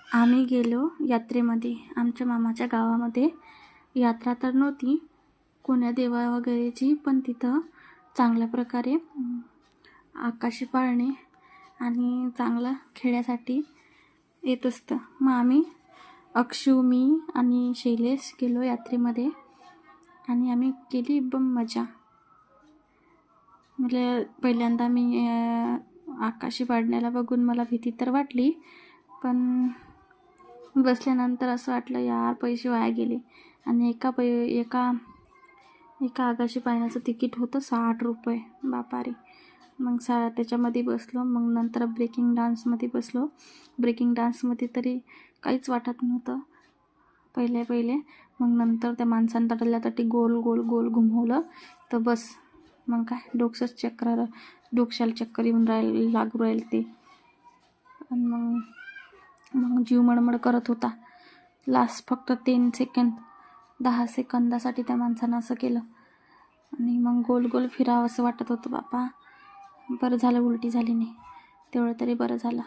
आम्ही गेलो यात्रेमध्ये. आमच्या मामाच्या गावामध्ये यात्रा तर नव्हती कोण्या देवा वगैरेची, पण तिथं चांगल्या प्रकारे आकाशी पाळणे आणि चांगलं खेळण्यासाठी येत असतं. मग आम्ही अक्षू, मी आणि शैलेश गेलो यात्रेमध्ये आणि आम्ही केली एकदम मजा. मला पहिल्यांदा मी आकाशी पाळण्याला बघून मला भीती तर वाटली, पण बसल्यानंतर असं वाटलं यार पैसे वाया गेले. आणि एका आकाशी पाळण्याचं तिकीट होतं 60 रुपये. बापारे. मग त्याच्यामध्ये बसलो. मग नंतर ब्रेकिंग डान्समध्ये बसलो. ब्रेकिंग डान्समध्ये तरी काहीच वाटत नव्हतं पहिले. मग नंतर त्या माणसानं तटल्यातटी गोल गोल गोल घुमवलं तर बस मग काय डोक्याला चक्कर येऊन लागू राहील ते. आणि मग जीव मळमळ करत होता. लास्ट फक्त 10 सेकंदासाठी त्या माणसानं असं केलं आणि मग गोल गोल फिरावं असं वाटत होतं. बापा बरं झालं उलटी झाली नाही, तेवढं तरी बरं झालं.